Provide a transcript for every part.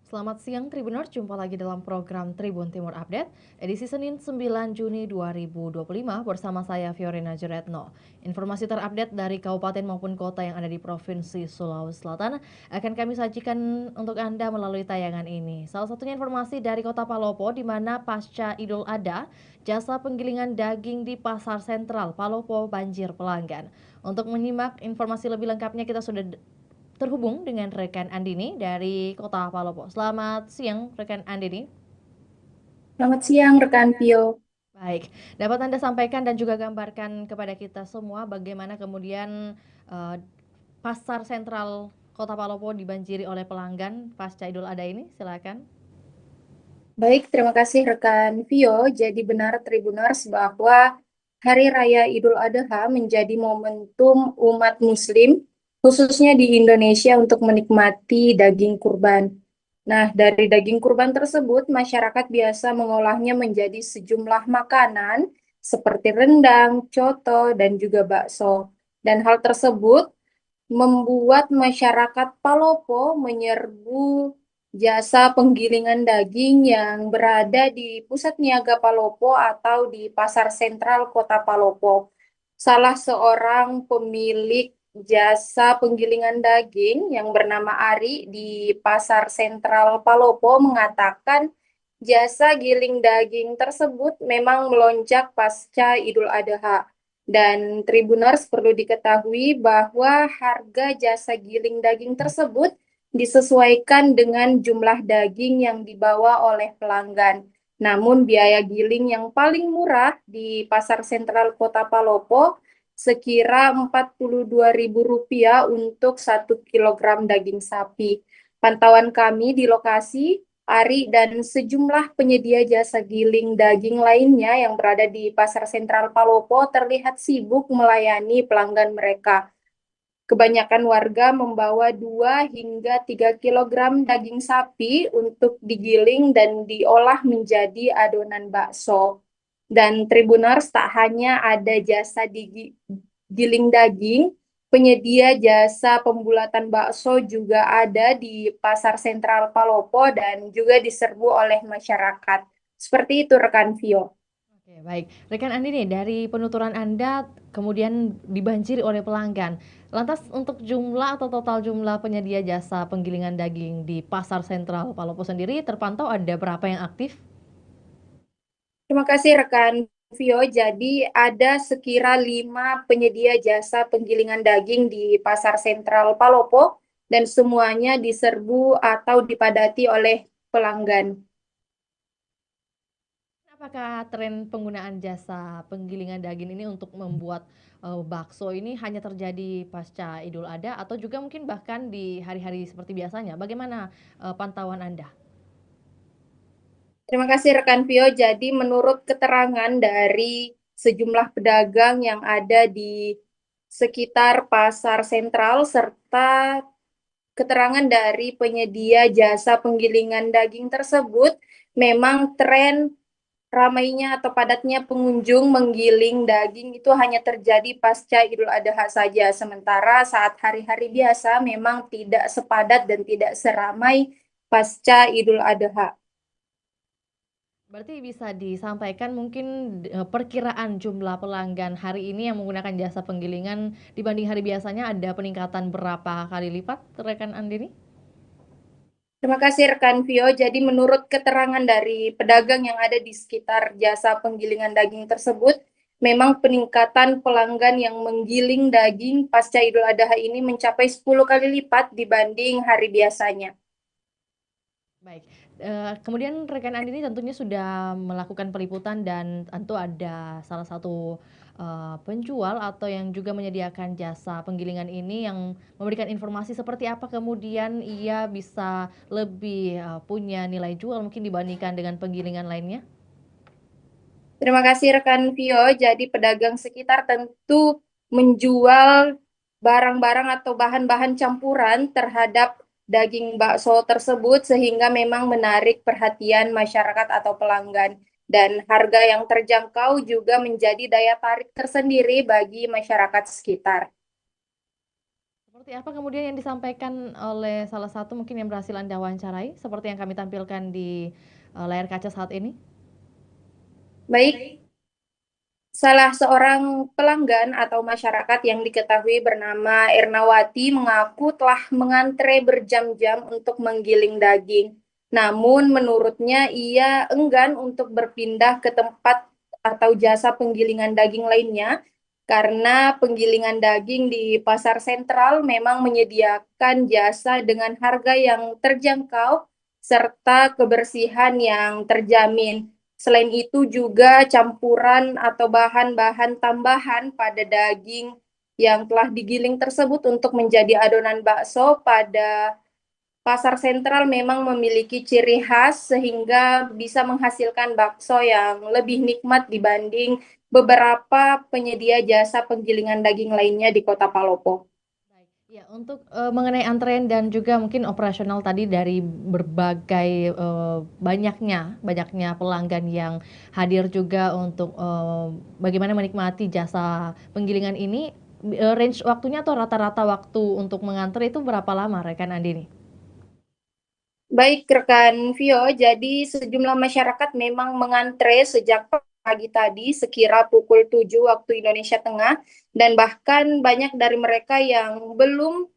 Selamat siang Tribuners, jumpa lagi dalam program Tribun Timur Update, edisi Senin 9 Juni 2025 bersama saya Fiorina Juretno. Informasi terupdate dari kabupaten maupun kota yang ada di Provinsi Sulawesi Selatan akan kami sajikan untuk Anda melalui tayangan ini. Salah satunya informasi dari kota Palopo di mana pasca Idul Adha, jasa penggilingan daging di Pasar Sentral Palopo banjir pelanggan. Untuk menyimak informasi lebih lengkapnya kita sudah terhubung dengan rekan Andini dari Kota Palopo. Selamat siang rekan Andini. Selamat siang, rekan Pio. Baik, dapat Anda sampaikan dan juga gambarkan kepada kita semua bagaimana kemudian eh, pasar sentral Kota Palopo dibanjiri oleh pelanggan pasca Idul Adha ini? Silakan. Baik, terima kasih rekan Pio. Jadi benar Tribuners bahwa Hari Raya Idul Adha menjadi momentum umat Muslim, khususnya di Indonesia untuk menikmati daging kurban. Nah, dari daging kurban tersebut, masyarakat biasa mengolahnya menjadi sejumlah makanan seperti rendang, coto, dan juga bakso. Dan hal tersebut membuat masyarakat Palopo menyerbu jasa penggilingan daging yang berada di Pusat Niaga Palopo atau di Pasar Sentral Kota Palopo. Salah seorang pemilik jasa penggilingan daging yang bernama Ari di Pasar Sentral Palopo mengatakan jasa giling daging tersebut memang melonjak pasca Idul Adha. Dan Tribuners perlu diketahui bahwa harga jasa giling daging tersebut disesuaikan dengan jumlah daging yang dibawa oleh pelanggan. Namun biaya giling yang paling murah di Pasar Sentral Kota Palopo sekira Rp42.000 untuk 1 kilogram daging sapi. Pantauan kami di lokasi, Ari dan sejumlah penyedia jasa giling daging lainnya yang berada di Pasar Sentral Palopo terlihat sibuk melayani pelanggan mereka. Kebanyakan warga membawa 2 hingga 3 kilogram daging sapi untuk digiling dan diolah menjadi adonan bakso. Dan Tribuners tak hanya ada jasa giling daging, penyedia jasa pembulatan bakso juga ada di Pasar Sentral Palopo dan juga diserbu oleh masyarakat. Seperti itu rekan Vio. Oke, baik. Rekan Andini, dari penuturan Anda kemudian dibanjiri oleh pelanggan. Lantas untuk jumlah atau total jumlah penyedia jasa penggilingan daging di Pasar Sentral Palopo sendiri terpantau ada berapa yang aktif? Terima kasih rekan Vio. Jadi ada sekira 5 penyedia jasa penggilingan daging di Pasar Sentral Palopo dan semuanya diserbu atau dipadati oleh pelanggan. Apakah tren penggunaan jasa penggilingan daging ini untuk membuat bakso ini hanya terjadi pasca Idul Adha atau juga mungkin bahkan di hari-hari seperti biasanya? Bagaimana pantauan Anda? Terima kasih rekan Vio. Jadi menurut keterangan dari sejumlah pedagang yang ada di sekitar Pasar Sentral serta keterangan dari penyedia jasa penggilingan daging tersebut, memang tren ramainya atau padatnya pengunjung menggiling daging itu hanya terjadi pasca Idul Adha saja. Sementara saat hari-hari biasa memang tidak sepadat dan tidak seramai pasca Idul Adha. Berarti bisa disampaikan mungkin perkiraan jumlah pelanggan hari ini yang menggunakan jasa penggilingan dibanding hari biasanya ada peningkatan berapa kali lipat, rekan Andini? Terima kasih rekan Vio. Jadi menurut keterangan dari pedagang yang ada di sekitar jasa penggilingan daging tersebut, memang peningkatan pelanggan yang menggiling daging pasca Idul Adha ini mencapai 10 kali lipat dibanding hari biasanya. Baik, kemudian rekan Andi ini tentunya sudah melakukan peliputan dan tentu ada salah satu penjual atau yang juga menyediakan jasa penggilingan ini yang memberikan informasi seperti apa kemudian ia bisa lebih punya nilai jual mungkin dibandingkan dengan penggilingan lainnya. Terima kasih rekan Vio. Jadi pedagang sekitar tentu menjual barang-barang atau bahan-bahan campuran terhadap daging bakso tersebut sehingga memang menarik perhatian masyarakat atau pelanggan. Dan harga yang terjangkau juga menjadi daya tarik tersendiri bagi masyarakat sekitar. Seperti apa kemudian yang disampaikan oleh salah satu mungkin yang berhasil Anda wawancarai, seperti yang kami tampilkan di layar kaca saat ini? Baik, salah seorang pelanggan atau masyarakat yang diketahui bernama Ernawati mengaku telah mengantre berjam-jam untuk menggiling daging. Namun menurutnya ia enggan untuk berpindah ke tempat atau jasa penggilingan daging lainnya karena penggilingan daging di pasar sentral memang menyediakan jasa dengan harga yang terjangkau serta kebersihan yang terjamin. Selain itu juga campuran atau bahan-bahan tambahan pada daging yang telah digiling tersebut untuk menjadi adonan bakso pada pasar sentral memang memiliki ciri khas sehingga bisa menghasilkan bakso yang lebih nikmat dibanding beberapa penyedia jasa penggilingan daging lainnya di Kota Palopo. Baik. Ya, untuk mengenai antrean dan juga mungkin operasional tadi dari berbagai banyaknya pelanggan yang hadir juga untuk bagaimana menikmati jasa penggilingan ini, range waktunya atau rata-rata waktu untuk mengantre itu berapa lama, rekan Andini? Baik, rekan Vio, jadi sejumlah masyarakat memang mengantre sejak pagi tadi sekira pukul 7 waktu Indonesia Tengah dan bahkan banyak dari mereka yang belum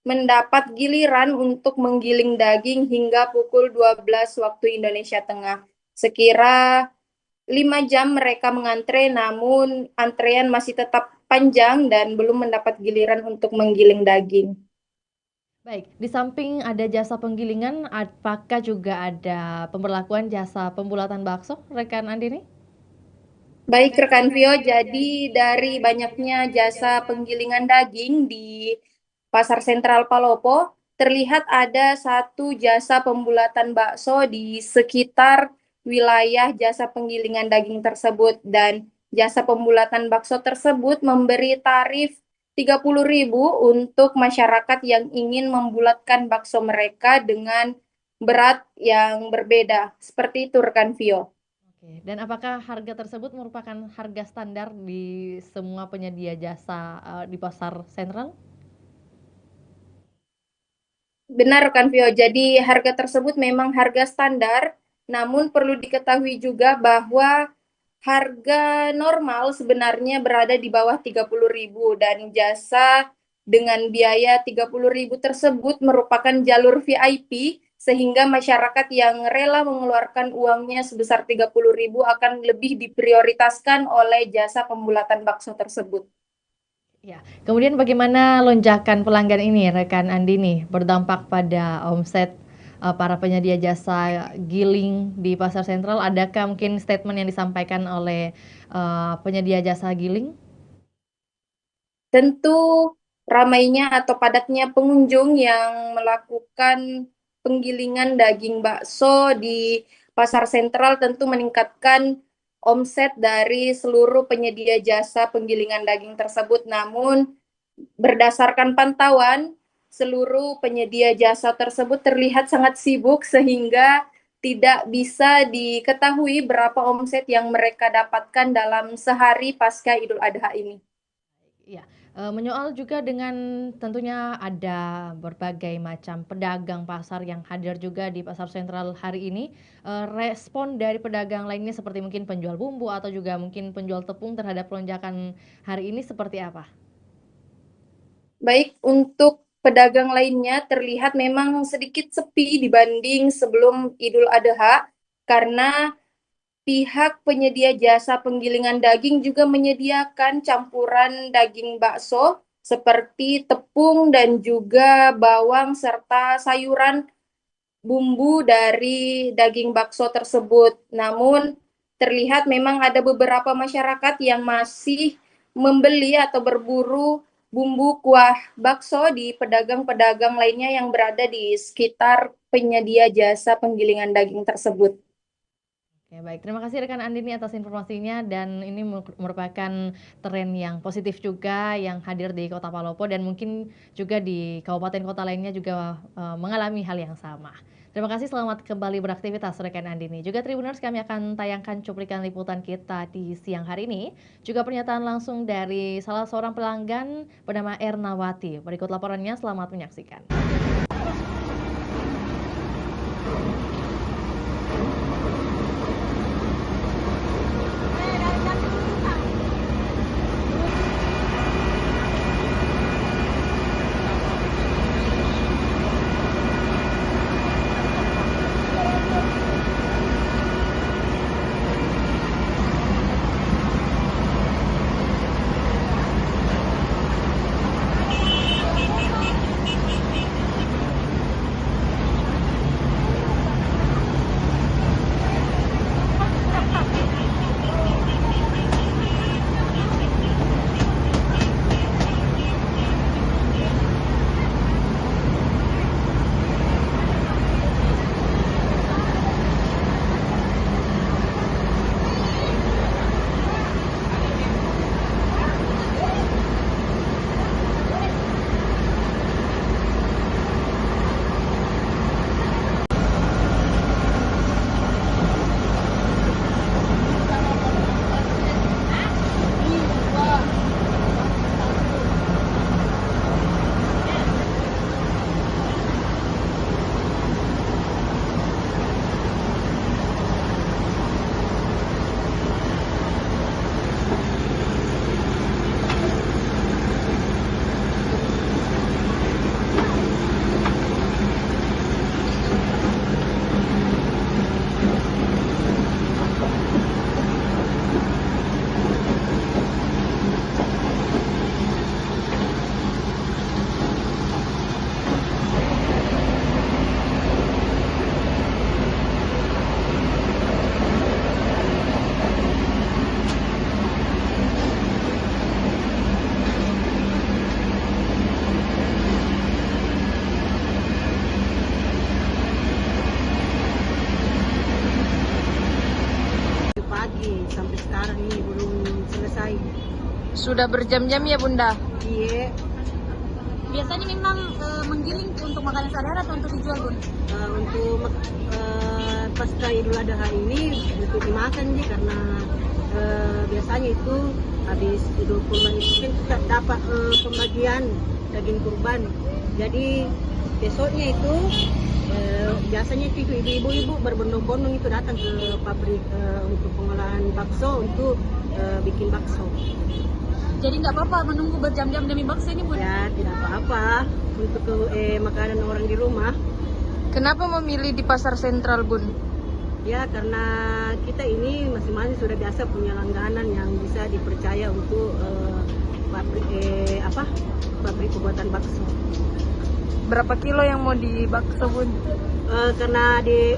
mendapat giliran untuk menggiling daging hingga pukul 12 waktu Indonesia Tengah. Sekira 5 jam mereka mengantre namun antrean masih tetap panjang dan belum mendapat giliran untuk menggiling daging. Baik, di samping ada jasa penggilingan, apakah juga ada pemberlakuan jasa pembulatan bakso, rekan Andini? Baik rekan Vio, jadi dari banyaknya jasa penggilingan daging di Pasar Sentral Palopo, terlihat ada satu jasa pembulatan bakso di sekitar wilayah jasa penggilingan daging tersebut dan jasa pembulatan bakso tersebut memberi tarif 30.000 untuk masyarakat yang ingin membulatkan bakso mereka dengan berat yang berbeda. Seperti itu rekan Vio. Oke, dan apakah harga tersebut merupakan harga standar di semua penyedia jasa di pasar sentral? Benar kan Vio, jadi harga tersebut memang harga standar, namun perlu diketahui juga bahwa harga normal sebenarnya berada di bawah 30.000 dan jasa dengan biaya 30.000 tersebut merupakan jalur VIP sehingga masyarakat yang rela mengeluarkan uangnya sebesar 30.000 akan lebih diprioritaskan oleh jasa pembulatan bakso tersebut. Ya, kemudian bagaimana lonjakan pelanggan ini, rekan Andini, berdampak pada omset para penyedia jasa giling di pasar sentral? Adakah mungkin statement yang disampaikan oleh penyedia jasa giling? Tentu ramainya atau padatnya pengunjung yang melakukan penggilingan daging bakso di pasar sentral tentu meningkatkan omset dari seluruh penyedia jasa penggilingan daging tersebut. Namun berdasarkan pantauan, seluruh penyedia jasa tersebut terlihat sangat sibuk sehingga tidak bisa diketahui berapa omset yang mereka dapatkan dalam sehari pasca Idul Adha ini. Iya, menyoal juga dengan tentunya ada berbagai macam pedagang pasar yang hadir juga di pasar sentral hari ini, respon dari pedagang lainnya seperti mungkin penjual bumbu atau juga mungkin penjual tepung terhadap lonjakan hari ini seperti apa? Baik, untuk pedagang lainnya terlihat memang sedikit sepi dibanding sebelum Idul Adha karena pihak penyedia jasa penggilingan daging juga menyediakan campuran daging bakso seperti tepung dan juga bawang serta sayuran bumbu dari daging bakso tersebut. Namun terlihat memang ada beberapa masyarakat yang masih membeli atau berburu bumbu kuah bakso di pedagang-pedagang lainnya yang berada di sekitar penyedia jasa penggilingan daging tersebut. Oke, baik. Terima kasih rekan Andini atas informasinya dan ini merupakan tren yang positif juga yang hadir di Kota Palopo dan mungkin juga di kabupaten kota lainnya juga mengalami hal yang sama. Terima kasih, selamat kembali beraktivitas rekan Andini. Juga Tribuners, kami akan tayangkan cuplikan liputan kita di siang hari ini. Juga pernyataan langsung dari salah seorang pelanggan bernama Ernawati. Berikut laporannya, selamat menyaksikan. Sampai sekarang ini belum selesai. Sudah berjam-jam ya Bunda? Iya. Biasanya memang menggiling untuk makanan sehari-hari atau untuk dijual Bun? Untuk pasca Idul Adha ini untuk dimakan sih, karena biasanya itu habis Idul Kurban itu kan kita dapat pembagian daging kurban. Jadi besoknya itu biasanya itu ibu-ibu berbondong-bondong itu datang ke pabrik untuk pengolahan bakso untuk bikin bakso. Jadi nggak apa-apa menunggu berjam-jam demi bakso ini Bun? Ya tidak apa-apa untuk makanan orang di rumah. Kenapa memilih di pasar sentral Bun? Ya karena kita ini masing-masing sudah biasa punya langganan yang bisa dipercaya untuk pabrik pembuatan bakso. Berapa kilo yang mau di bakso Bun? Karena di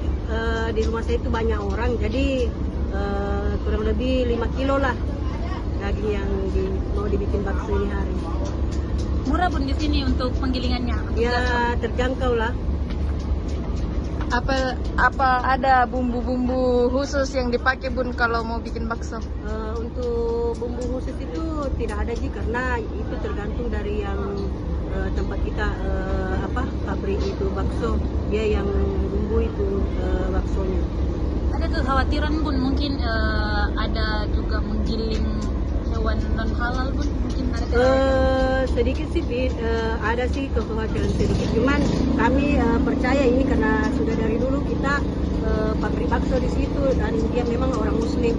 rumah saya itu banyak orang, jadi kurang lebih 5 kilo lah daging yang mau dibikin bakso ini hari. Murah Bun di sini untuk penggilingannya? Ya terjangkau lah. Apa ada bumbu-bumbu khusus yang dipakai Bun kalau mau bikin bakso? Untuk bumbu khusus itu tidak ada sih, karena itu tergantung dari yang tempat kita pabrik itu bakso, dia yang bumbu itu baksonya. Ada kekhawatiran Bun mungkin ada juga menggiling hewan non halal Bun, mungkin ada sedikit sih ada sih kekhawatiran sedikit, cuman kami percaya ini karena sudah dari dulu kita pabrik bakso di situ dan dia memang orang Muslim.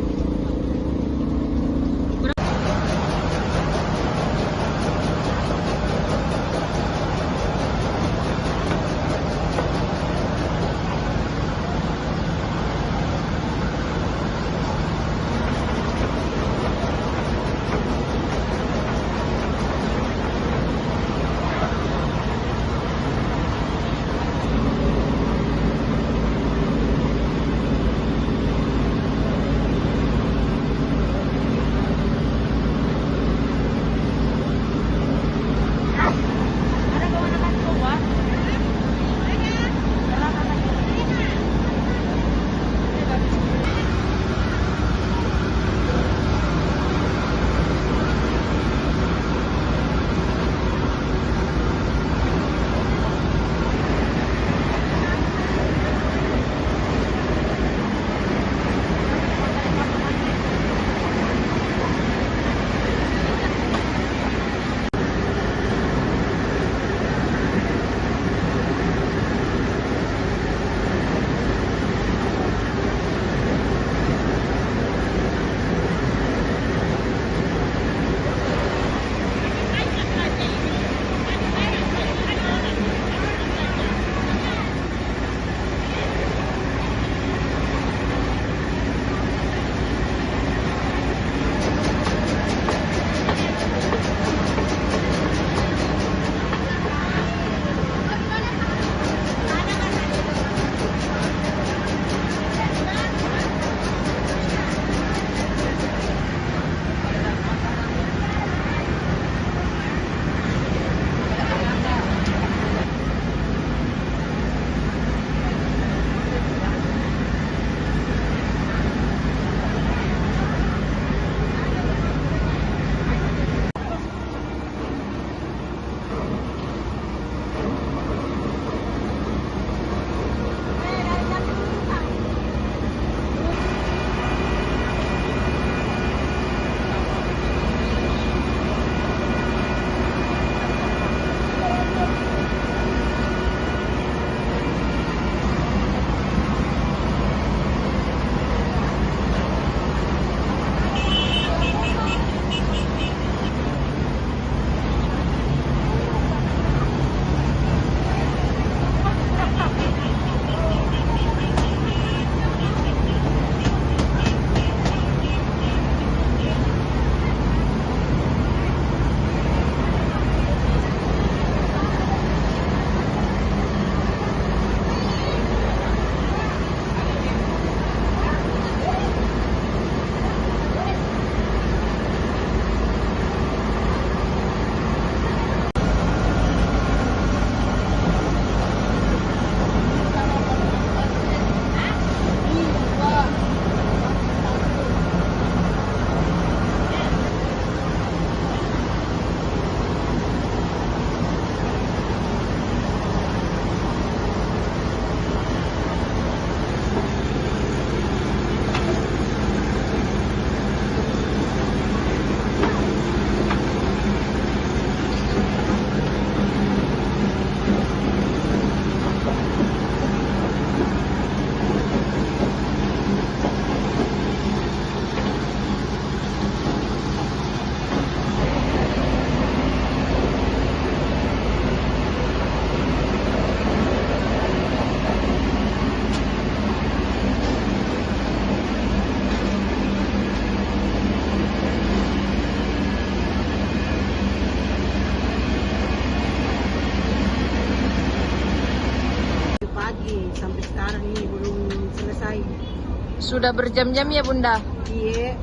Sudah berjam-jam ya Bunda? Iya.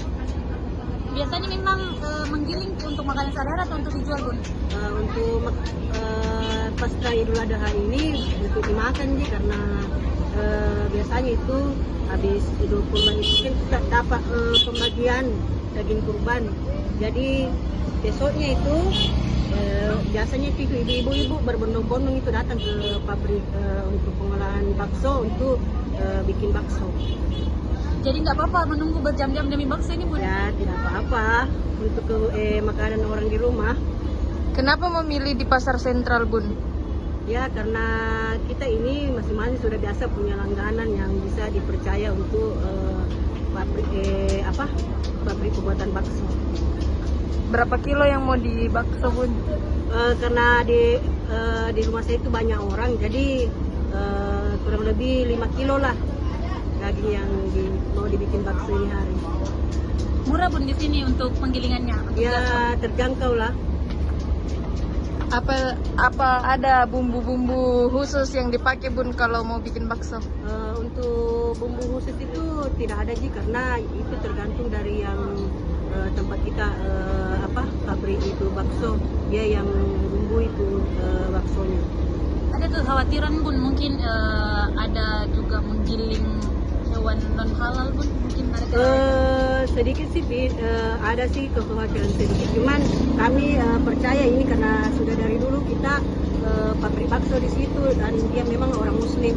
Biasanya memang menggiling untuk makanan sehari-hari atau untuk dijual Bun? Untuk pasca Idul Adha ini untuk dimakan sih, karena biasanya itu habis Idul Kurban itu kan kita dapat pembagian daging kurban. Jadi besoknya itu biasanya itu ibu-ibu berbondong-bondong itu datang ke pabrik untuk pengolahan bakso untuk bikin bakso. Jadi nggak apa-apa menunggu berjam-jam demi bakso ini Bun? Ya tidak apa-apa untuk makanan orang di rumah. Kenapa memilih di pasar sentral Bun? Ya karena kita ini masing-masing sudah biasa punya langganan yang bisa dipercaya untuk pabrik pembuatan bakso. Berapa kilo yang mau di bakso Bun? Karena di rumah saya itu banyak orang, jadi kurang lebih 5 kilo lah daging yang mau dibikin bakso ini hari. Murah Bun di sini untuk penggilingannya? Ya terjangkau lah. Apa ada bumbu-bumbu khusus yang dipakai Bun kalau mau bikin bakso? Untuk bumbu khusus itu tidak ada sih, karena itu tergantung dari yang tempat kita pabrik itu bakso, dia yang bumbu itu baksonya. Ada kekhawatiran Bun mungkin ada juga menggiling hewan non halal Bun, mungkin ada sedikit sih ada sih kekhawatiran sedikit, cuman kami percaya ini karena sudah dari dulu kita pabrik bakso di situ dan dia memang orang Muslim.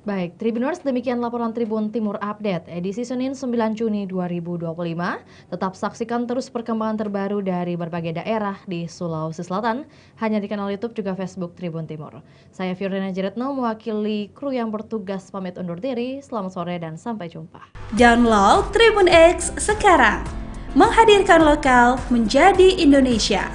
Baik, Tribuners, demikian laporan Tribun Timur Update edisi Senin 9 Juni 2025. Tetap saksikan terus perkembangan terbaru dari berbagai daerah di Sulawesi Selatan hanya di kanal YouTube juga Facebook Tribun Timur. Saya Fiorina Jeretno mewakili kru yang bertugas pamit undur diri. Selamat sore dan sampai jumpa. Download Tribun X sekarang. Menghadirkan lokal menjadi Indonesia.